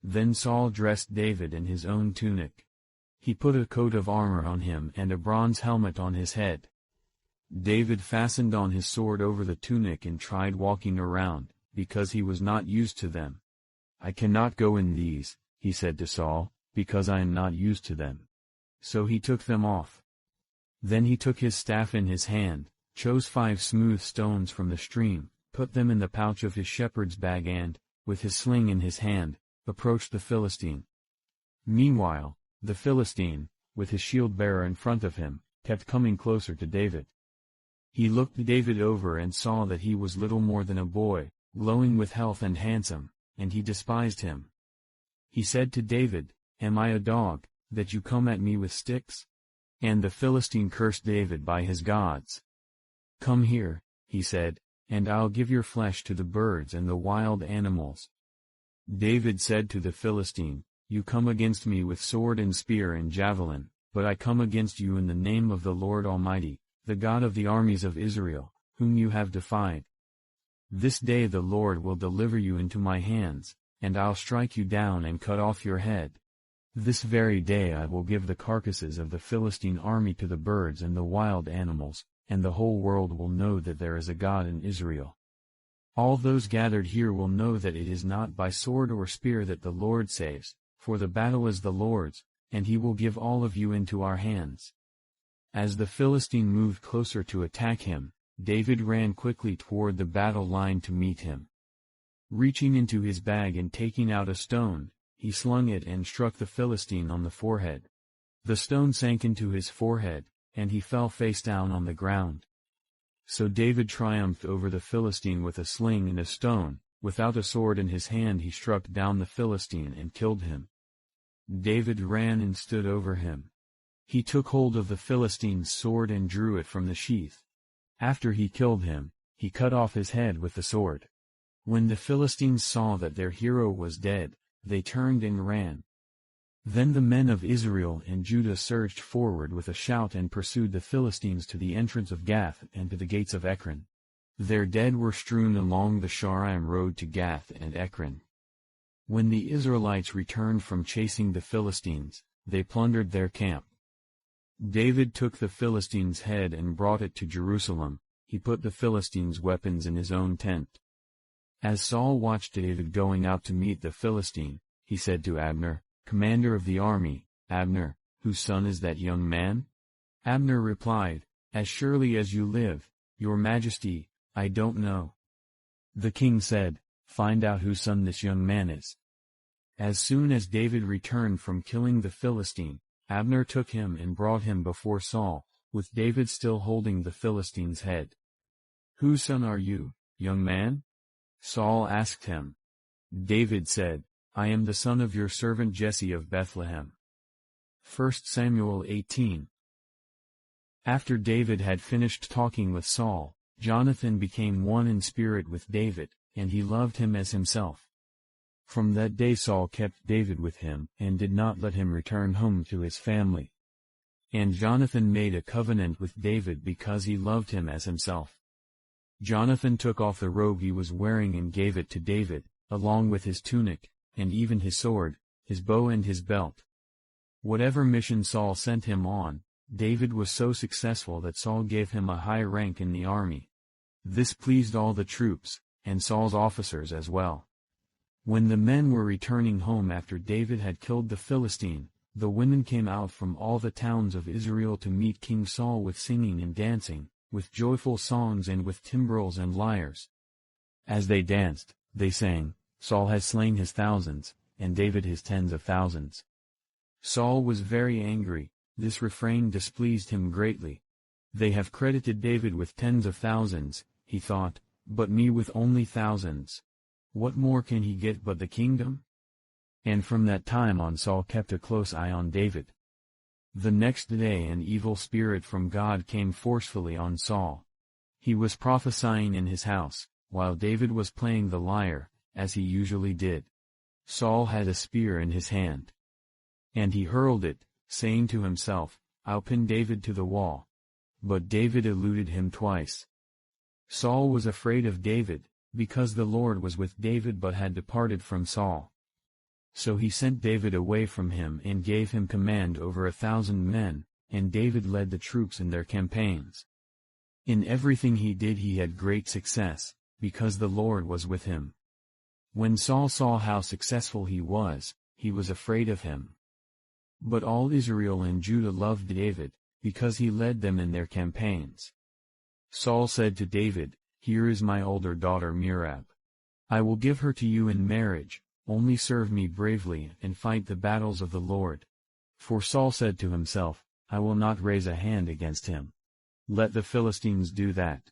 Then Saul dressed David in his own tunic. He put a coat of armor on him and a bronze helmet on his head. David fastened on his sword over the tunic and tried walking around, because he was not used to them. "I cannot go in these," he said to Saul, "because I am not used to them." So he took them off. Then he took his staff in his hand, chose 5 smooth stones from the stream, put them in the pouch of his shepherd's bag and, with his sling in his hand, approached the Philistine. Meanwhile, the Philistine, with his shield-bearer in front of him, kept coming closer to David. He looked David over and saw that he was little more than a boy, glowing with health and handsome, and he despised him. He said to David, "Am I a dog, that you come at me with sticks?" And the Philistine cursed David by his gods. "Come here," he said, "and I'll give your flesh to the birds and the wild animals." David said to the Philistine, "You come against me with sword and spear and javelin, but I come against you in the name of the Lord Almighty, the God of the armies of Israel, whom you have defied. This day the Lord will deliver you into my hands, and I'll strike you down and cut off your head. This very day I will give the carcasses of the Philistine army to the birds and the wild animals, and the whole world will know that there is a God in Israel. All those gathered here will know that it is not by sword or spear that the Lord saves, for the battle is the Lord's, and he will give all of you into our hands." As the Philistine moved closer to attack him, David ran quickly toward the battle line to meet him. Reaching into his bag and taking out a stone, he slung it and struck the Philistine on the forehead. The stone sank into his forehead, and he fell face down on the ground. So David triumphed over the Philistine with a sling and a stone. Without a sword in his hand he struck down the Philistine and killed him. David ran and stood over him. He took hold of the Philistine's sword and drew it from the sheath. After he killed him, he cut off his head with the sword. When the Philistines saw that their hero was dead, they turned and ran. Then the men of Israel and Judah surged forward with a shout and pursued the Philistines to the entrance of Gath and to the gates of Ekron. Their dead were strewn along the Shaaraim road to Gath and Ekron. When the Israelites returned from chasing the Philistines, they plundered their camp. David took the Philistine's head and brought it to Jerusalem. He put the Philistine's weapons in his own tent. As Saul watched David going out to meet the Philistine, he said to Abner, "Commander of the army, Abner, whose son is that young man?" Abner replied, "As surely as you live, your majesty, I don't know." The king said, "Find out whose son this young man is." As soon as David returned from killing the Philistine, Abner took him and brought him before Saul, with David still holding the Philistine's head. "Whose son are you, young man?" Saul asked him. David said, "I am the son of your servant Jesse of Bethlehem." 1 Samuel 18. After David had finished talking with Saul, Jonathan became one in spirit with David, and he loved him as himself. From that day Saul kept David with him and did not let him return home to his family. And Jonathan made a covenant with David because he loved him as himself. Jonathan took off the robe he was wearing and gave it to David, along with his tunic, and even his sword, his bow and his belt. Whatever mission Saul sent him on, David was so successful that Saul gave him a high rank in the army. This pleased all the troops, and Saul's officers as well. When the men were returning home after David had killed the Philistine, the women came out from all the towns of Israel to meet King Saul with singing and dancing, with joyful songs and with timbrels and lyres. As they danced, they sang, "Saul has slain his thousands, and David his tens of thousands." Saul was very angry. This refrain displeased him greatly. "They have credited David with tens of thousands," he thought, "but me with only thousands. What more can he get but the kingdom?" And from that time on Saul kept a close eye on David. The next day an evil spirit from God came forcefully on Saul. He was prophesying in his house, while David was playing the lyre, as he usually did. Saul had a spear in his hand. And he hurled it, saying to himself, "I'll pin David to the wall." But David eluded him twice. Saul was afraid of David, because the Lord was with David but had departed from Saul. So he sent David away from him and gave him command over 1,000 men, and David led the troops in their campaigns. In everything he did he had great success, because the Lord was with him. When Saul saw how successful he was afraid of him. But all Israel and Judah loved David, because he led them in their campaigns. Saul said to David, "Here is my older daughter Merab. I will give her to you in marriage, only serve me bravely and fight the battles of the Lord." For Saul said to himself, "I will not raise a hand against him. Let the Philistines do that."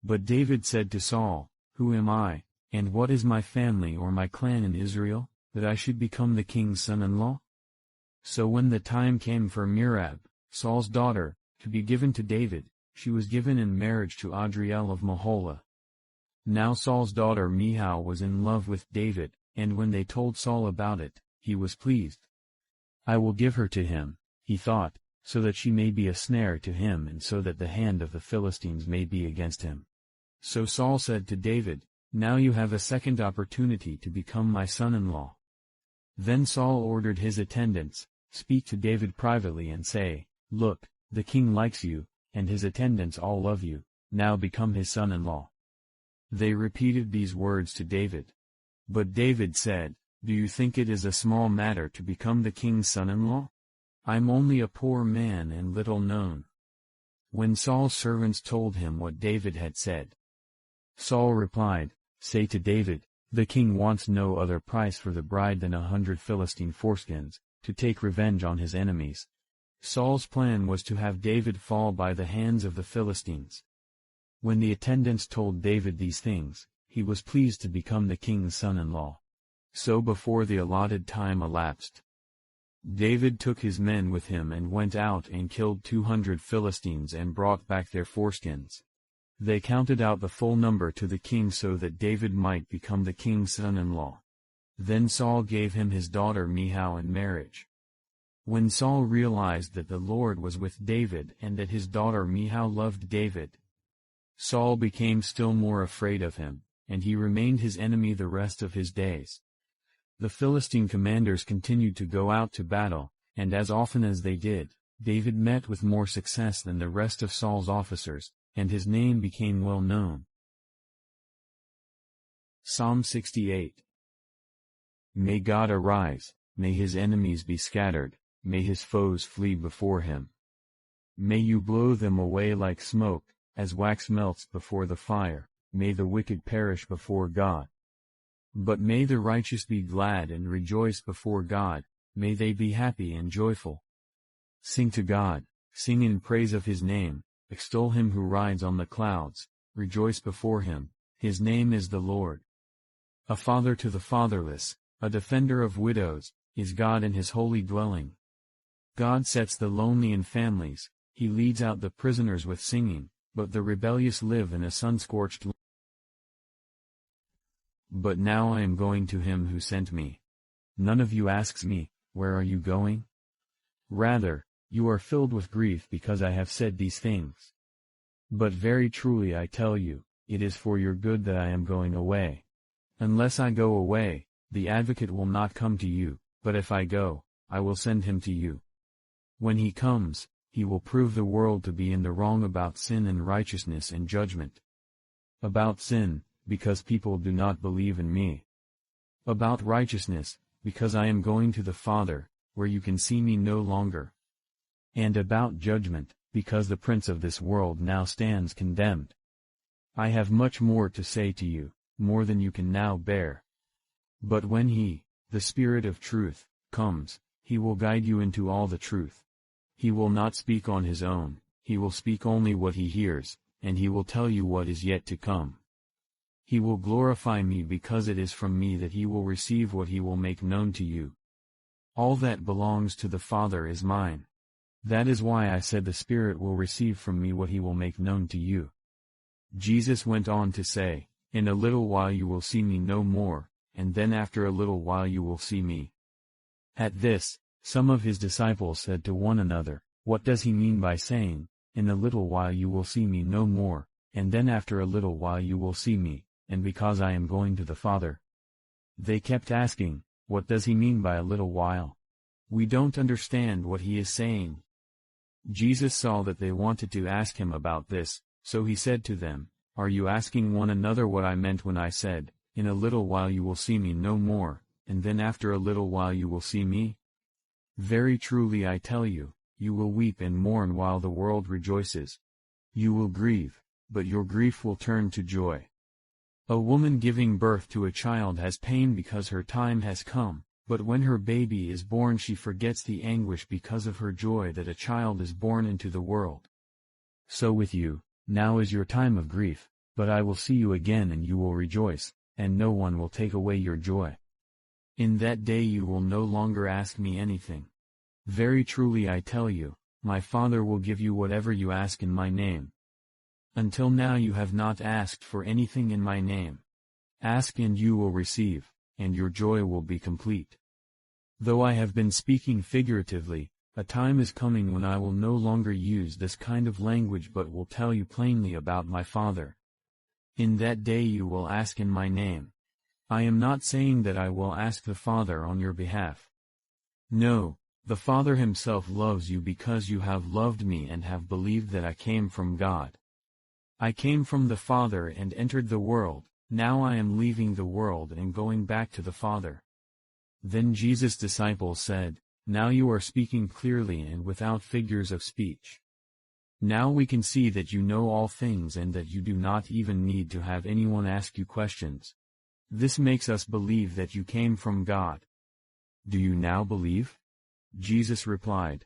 But David said to Saul, "Who am I, and what is my family or my clan in Israel, that I should become the king's son-in-law?" So when the time came for Merab, Saul's daughter, to be given to David, she was given in marriage to Adriel of Meholah. Now Saul's daughter Michal was in love with David, and when they told Saul about it, he was pleased. "I will give her to him," he thought, "so that she may be a snare to him and so that the hand of the Philistines may be against him." So Saul said to David, "Now you have a second opportunity to become my son-in-law." Then Saul ordered his attendants, "Speak to David privately and say, 'Look, the king likes you, and his attendants all love you, now become his son-in-law.'" They repeated these words to David. But David said, "Do you think it is a small matter to become the king's son-in-law? I'm only a poor man and little known." When Saul's servants told him what David had said, Saul replied, "Say to David, 'The king wants no other price for the bride than 100 Philistine foreskins, to take revenge on his enemies.'" Saul's plan was to have David fall by the hands of the Philistines. When the attendants told David these things, he was pleased to become the king's son-in-law. So before the allotted time elapsed, David took his men with him and went out and killed 200 Philistines and brought back their foreskins. They counted out the full number to the king so that David might become the king's son-in-law. Then Saul gave him his daughter Michal in marriage. When Saul realized that the Lord was with David and that his daughter Michal loved David, Saul became still more afraid of him, and he remained his enemy the rest of his days. The Philistine commanders continued to go out to battle, and as often as they did, David met with more success than the rest of Saul's officers, and his name became well known. Psalm 68. May God arise, may his enemies be scattered, may his foes flee before him. May you blow them away like smoke, as wax melts before the fire, may the wicked perish before God. But may the righteous be glad and rejoice before God, may they be happy and joyful. Sing to God, sing in praise of his name, extol him who rides on the clouds, rejoice before him, his name is the Lord. A father to the fatherless, a defender of widows, is God in his holy dwelling. God sets the lonely in families, he leads out the prisoners with singing, but the rebellious live in a sun-scorched land. But now I am going to him who sent me. None of you asks me, where are you going? Rather, you are filled with grief because I have said these things. But very truly I tell you, it is for your good that I am going away. Unless I go away, the advocate will not come to you, but if I go, I will send him to you. When he comes, he will prove the world to be in the wrong about sin and righteousness and judgment. About sin, because people do not believe in me. About righteousness, because I am going to the Father, where you can see me no longer. And about judgment, because the prince of this world now stands condemned. I have much more to say to you, more than you can now bear. But when he, the Spirit of truth, comes, he will guide you into all the truth. He will not speak on his own, he will speak only what he hears, and he will tell you what is yet to come. He will glorify me because it is from me that he will receive what he will make known to you. All that belongs to the Father is mine. That is why I said the Spirit will receive from me what he will make known to you. Jesus went on to say, in a little while you will see me no more, and then after a little while you will see me. At this, some of his disciples said to one another, what does he mean by saying, in a little while you will see me no more, and then after a little while you will see me, and because I am going to the Father? They kept asking, What does he mean by a little while? We don't understand what he is saying. Jesus saw that they wanted to ask him about this, so he said to them, Are you asking one another what I meant when I said, In a little while you will see me no more, and then after a little while you will see me? Very truly I tell you, you will weep and mourn while the world rejoices. You will grieve, but your grief will turn to joy. A woman giving birth to a child has pain because her time has come, but when her baby is born she forgets the anguish because of her joy that a child is born into the world. So with you, now is your time of grief, but I will see you again and you will rejoice, and no one will take away your joy. In that day you will no longer ask me anything. Very truly I tell you, my Father will give you whatever you ask in my name. Until now you have not asked for anything in my name. Ask and you will receive, and your joy will be complete. Though I have been speaking figuratively, a time is coming when I will no longer use this kind of language but will tell you plainly about my Father. In that day you will ask in my name. I am not saying that I will ask the Father on your behalf. No, the Father himself loves you because you have loved me and have believed that I came from God. I came from the Father and entered the world, now I am leaving the world and going back to the Father. Then Jesus' disciples said, Now you are speaking clearly and without figures of speech. Now we can see that you know all things and that you do not even need to have anyone ask you questions. This makes us believe that you came from God. Do you now believe? Jesus replied.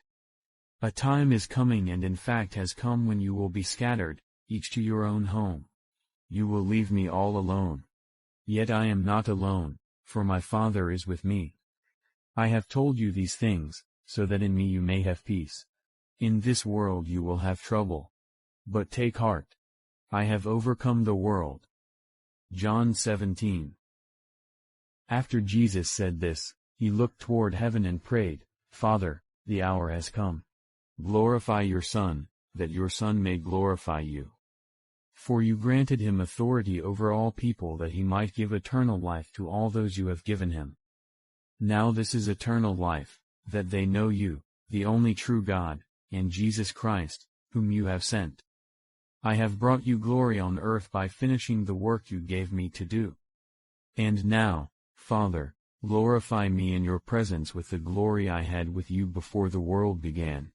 A time is coming and in fact has come when you will be scattered, each to your own home. You will leave me all alone. Yet I am not alone, for my Father is with me. I have told you these things, so that in me you may have peace. In this world you will have trouble. But take heart. I have overcome the world. John 17. After Jesus said this, he looked toward heaven and prayed, Father, the hour has come. Glorify your Son, that your Son may glorify you. For you granted him authority over all people that he might give eternal life to all those you have given him. Now this is eternal life, that they know you, the only true God, and Jesus Christ, whom you have sent. I have brought you glory on earth by finishing the work you gave me to do. And now, Father, glorify me in your presence with the glory I had with you before the world began.